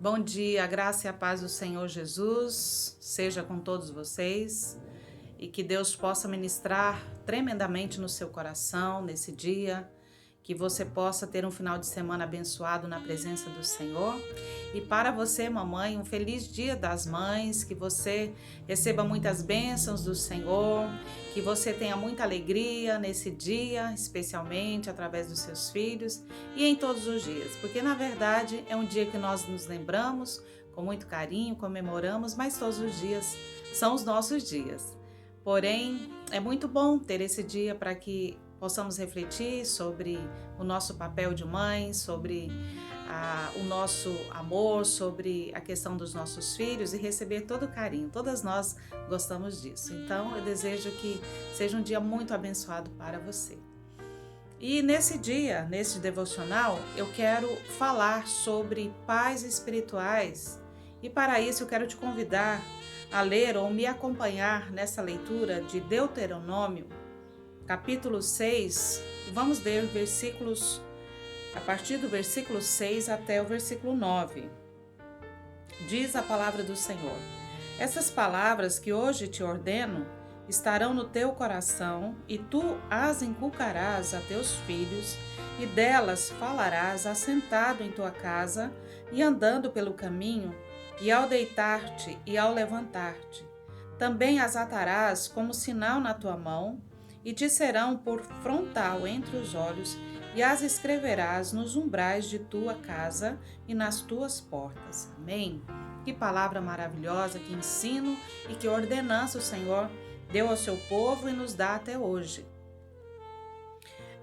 Bom dia, a graça e a paz do Senhor Jesus seja com todos vocês e que Deus possa ministrar tremendamente no seu coração nesse dia, que você possa ter um final de semana abençoado na presença do Senhor. E para você, mamãe, um feliz Dia das Mães, que você receba muitas bênçãos do Senhor, que você tenha muita alegria nesse dia, especialmente através dos seus filhos e em todos os dias, porque na verdade é um dia que nós nos lembramos com muito carinho, comemoramos, mas todos os dias são os nossos dias. Porém, é muito bom ter esse dia para que possamos refletir sobre o nosso papel de mãe, sobre o nosso amor, sobre a questão dos nossos filhos e receber todo o carinho. Todas nós gostamos disso. Então, eu desejo que seja um dia muito abençoado para você. E nesse dia, nesse devocional, eu quero falar sobre pais espirituais. E para isso eu quero te convidar a ler ou me acompanhar nessa leitura de Deuteronômio, capítulo 6, e vamos ler versículos a partir do versículo 6 até o versículo 9. Diz a palavra do Senhor: essas palavras que hoje te ordeno estarão no teu coração, e tu as inculcarás a teus filhos, e delas falarás assentado em tua casa e andando pelo caminho, e ao deitar-te e ao levantar-te. Também as atarás como sinal na tua mão, e te serão por frontal entre os olhos, e as escreverás nos umbrais de tua casa e nas tuas portas. Amém? Que palavra maravilhosa, que ensino e que ordenança o Senhor deu ao seu povo e nos dá até hoje.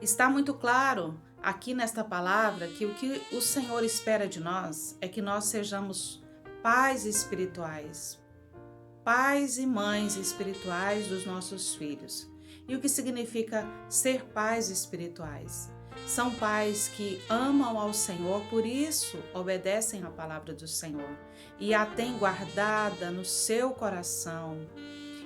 Está muito claro aqui nesta palavra que o que o Senhor espera de nós é que nós sejamos pais espirituais, pais e mães espirituais dos nossos filhos. E o que significa ser pais espirituais? São pais que amam ao Senhor, por isso obedecem à palavra do Senhor e a têm guardada no seu coração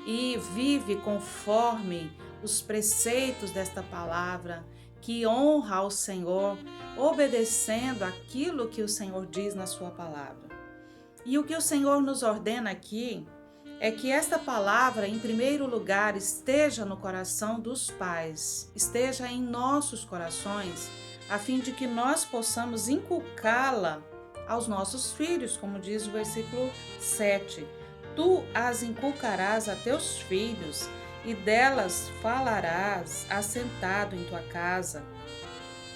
e vive conforme os preceitos desta palavra, que honra ao Senhor, obedecendo aquilo que o Senhor diz na sua palavra. E o que o Senhor nos ordena aqui é que esta palavra, em primeiro lugar, esteja no coração dos pais, esteja em nossos corações, a fim de que nós possamos inculcá-la aos nossos filhos, como diz o versículo 7. Tu as inculcarás a teus filhos, e delas falarás assentado em tua casa,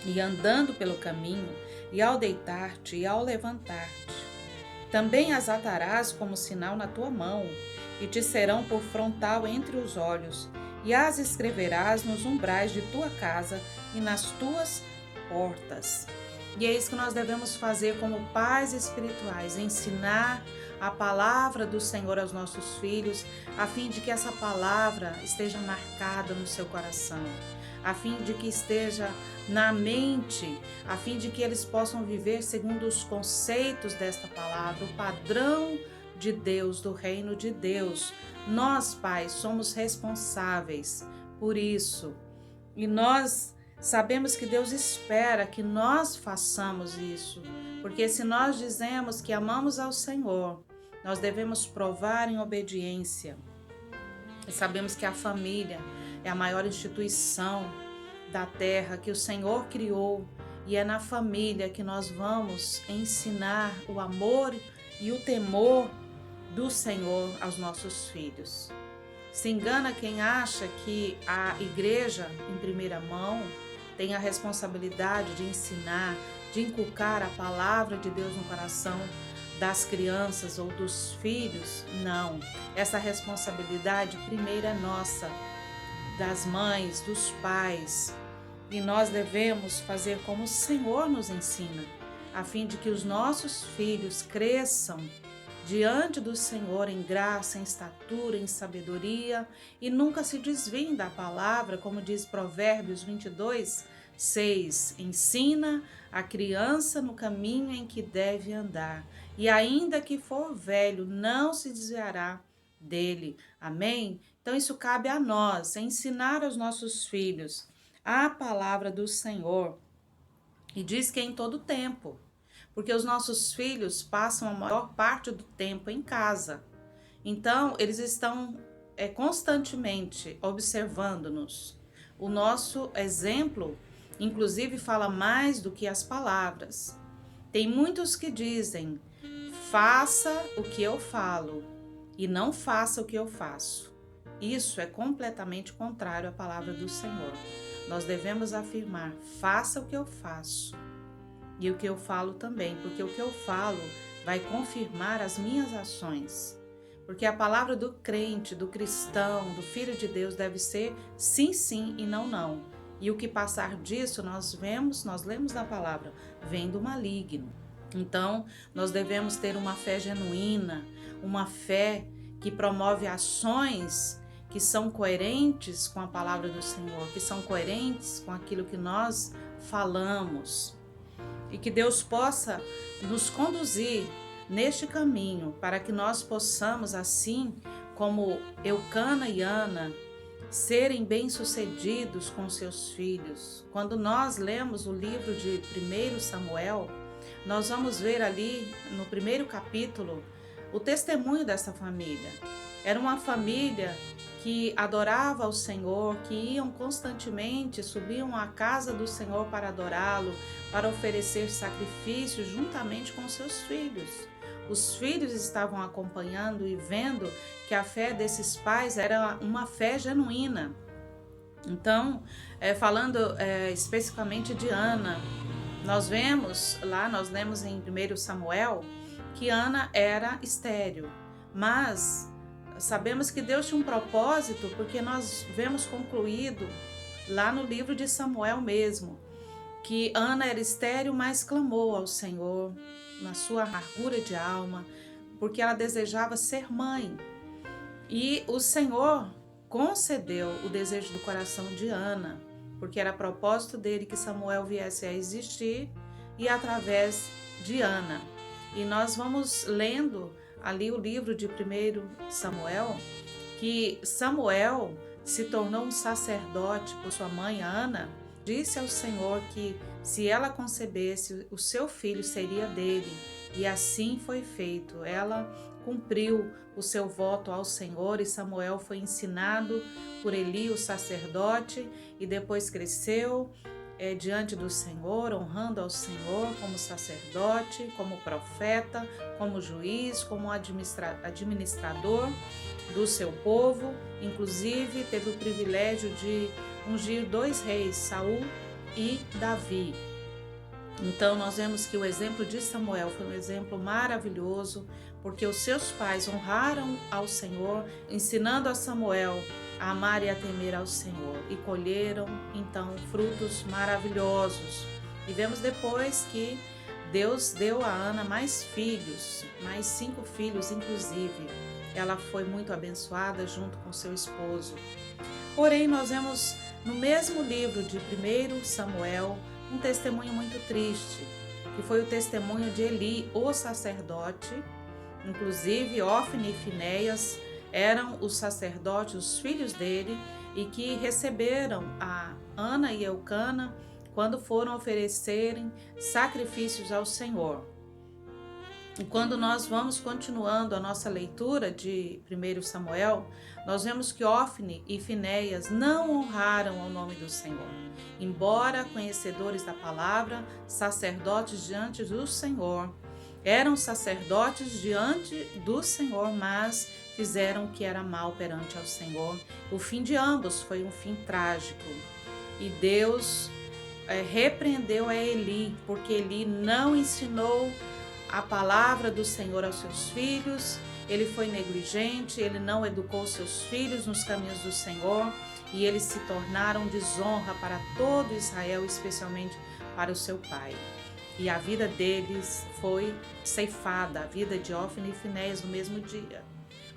e andando pelo caminho, e ao deitar-te e ao levantar-te. Também as atarás como sinal na tua mão, e te serão por frontal entre os olhos, e as escreverás nos umbrais de tua casa e nas tuas portas. E é isso que nós devemos fazer como pais espirituais, ensinar a palavra do Senhor aos nossos filhos, a fim de que essa palavra esteja marcada no seu coração, a fim de que esteja na mente, a fim de que eles possam viver segundo os conceitos desta palavra, o padrão de Deus, do reino de Deus. Nós, pais, somos responsáveis por isso, e nós sabemos que Deus espera que nós façamos isso, porque se nós dizemos que amamos ao Senhor, nós devemos provar em obediência. E sabemos que a família é a maior instituição da terra que o Senhor criou, e é na família que nós vamos ensinar o amor e o temor do Senhor aos nossos filhos. Se engana quem acha que a igreja, em primeira mão, tem a responsabilidade de ensinar, de inculcar a palavra de Deus no coração das crianças ou dos filhos. Não, essa responsabilidade primeiro é nossa, das mães, dos pais, e nós devemos fazer como o Senhor nos ensina, a fim de que os nossos filhos cresçam diante do Senhor em graça, em estatura, em sabedoria, e nunca se desviem da palavra, como diz Provérbios 22, 6. Ensina a criança no caminho em que deve andar, e ainda que for velho, não se desviará dele. Amém? Então isso cabe a nós, ensinar aos nossos filhos a palavra do Senhor. E diz que é em todo tempo, porque os nossos filhos passam a maior parte do tempo em casa. Então, eles estão constantemente observando-nos. O nosso exemplo, inclusive, fala mais do que as palavras. Tem muitos que dizem: faça o que eu falo e não faça o que eu faço. Isso é completamente contrário à palavra do Senhor. Nós devemos afirmar: faça o que eu faço e o que eu falo também, porque o que eu falo vai confirmar as minhas ações. Porque a palavra do crente, do cristão, do filho de Deus deve ser sim, sim e não, não. E o que passar disso, nós lemos na palavra, vem do maligno. Então, nós devemos ter uma fé genuína, uma fé que promove ações que são coerentes com a palavra do Senhor, que são coerentes com aquilo que nós falamos. E que Deus possa nos conduzir neste caminho para que nós possamos, assim como Eucana e Ana, serem bem-sucedidos com seus filhos. Quando nós lemos o livro de 1 Samuel, nós vamos ver ali no primeiro capítulo o testemunho dessa família. Era uma família que adorava ao Senhor, que iam constantemente, subiam à casa do Senhor para adorá-lo, para oferecer sacrifícios juntamente com seus filhos. Os filhos estavam acompanhando e vendo que a fé desses pais era uma fé genuína. Então, falando especificamente de Ana, nós lemos em 1 Samuel que Ana era estéril, mas sabemos que Deus tinha um propósito, porque nós vemos concluído lá no livro de Samuel mesmo, que Ana era estéril, mas clamou ao Senhor na sua amargura de alma, porque ela desejava ser mãe. E o Senhor concedeu o desejo do coração de Ana, porque era propósito dele que Samuel viesse a existir e através de Ana. E nós vamos lendo ali o livro de 1 Samuel, que Samuel se tornou um sacerdote por sua mãe Ana, disse ao Senhor que se ela concebesse, o seu filho seria dele, e assim foi feito. Ela cumpriu o seu voto ao Senhor e Samuel foi ensinado por Eli, o sacerdote, e depois cresceu diante do Senhor, honrando ao Senhor como sacerdote, como profeta, como juiz, como administrador do seu povo. Inclusive teve o privilégio de ungir 2 reis, Saul e Davi. Então nós vemos que o exemplo de Samuel foi um exemplo maravilhoso, porque os seus pais honraram ao Senhor, ensinando a Samuel a amar e a temer ao Senhor, e colheram então frutos maravilhosos. E vemos depois que Deus deu a Ana mais filhos, mais 5 filhos inclusive. Ela foi muito abençoada junto com seu esposo. Porém, nós vemos no mesmo livro de 1 Samuel um testemunho muito triste, que foi o testemunho de Eli, o sacerdote. Inclusive, Ofni e Finéias eram os sacerdotes, os filhos dele, e que receberam a Ana e Eucana quando foram oferecerem sacrifícios ao Senhor. E quando nós vamos continuando a nossa leitura de 1 Samuel, nós vemos que Ofni e Finéias não honraram ao nome do Senhor. Embora conhecedores da palavra, sacerdotes diante do Senhor, eram sacerdotes diante do Senhor, mas fizeram o que era mal perante ao Senhor. O fim de ambos foi um fim trágico. E Deus repreendeu a Eli, porque Eli não ensinou a palavra do Senhor aos seus filhos, ele foi negligente, ele não educou seus filhos nos caminhos do Senhor, e eles se tornaram desonra para todo Israel, especialmente para o seu pai. E a vida deles foi ceifada, a vida de Ofni e Finéias no mesmo dia,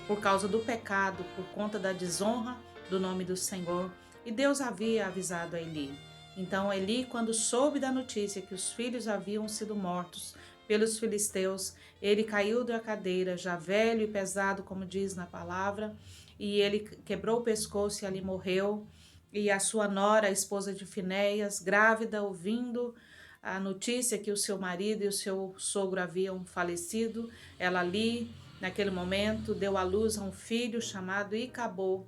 por causa do pecado, por conta da desonra do nome do Senhor. E Deus havia avisado a Eli. Então Eli, quando soube da notícia que os filhos haviam sido mortos pelos filisteus, ele caiu da cadeira, já velho e pesado, como diz na palavra, e ele quebrou o pescoço e ali morreu. E a sua nora, a esposa de Finéias, grávida, ouvindo a notícia que o seu marido e o seu sogro haviam falecido, ela ali, naquele momento, deu à luz a um filho chamado Icabô,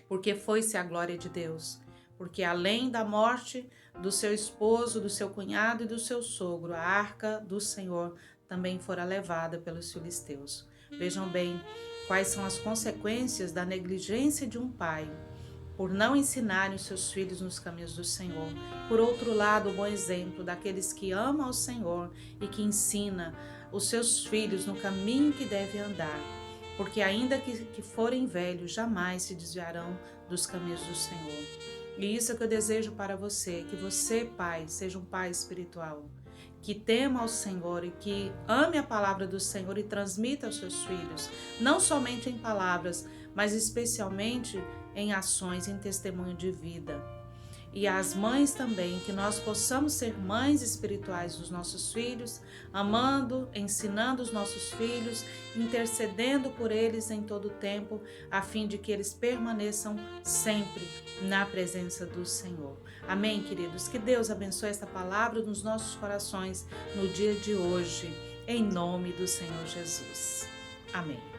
porque foi-se a glória de Deus. Porque além da morte do seu esposo, do seu cunhado e do seu sogro, a arca do Senhor também fora levada pelos filisteus. Vejam bem quais são as consequências da negligência de um pai por não ensinarem os seus filhos nos caminhos do Senhor. Por outro lado, o bom exemplo daqueles que amam ao Senhor e que ensina os seus filhos no caminho que devem andar, porque ainda que forem velhos, jamais se desviarão dos caminhos do Senhor. E isso é que eu desejo para você, que você, pai, seja um pai espiritual, que tema ao Senhor e que ame a palavra do Senhor e transmita aos seus filhos, não somente em palavras, mas especialmente em ações, em testemunho de vida. E as mães também, que nós possamos ser mães espirituais dos nossos filhos, amando, ensinando os nossos filhos, intercedendo por eles em todo o tempo, a fim de que eles permaneçam sempre na presença do Senhor. Amém, queridos? Que Deus abençoe esta palavra nos nossos corações no dia de hoje, em nome do Senhor Jesus. Amém.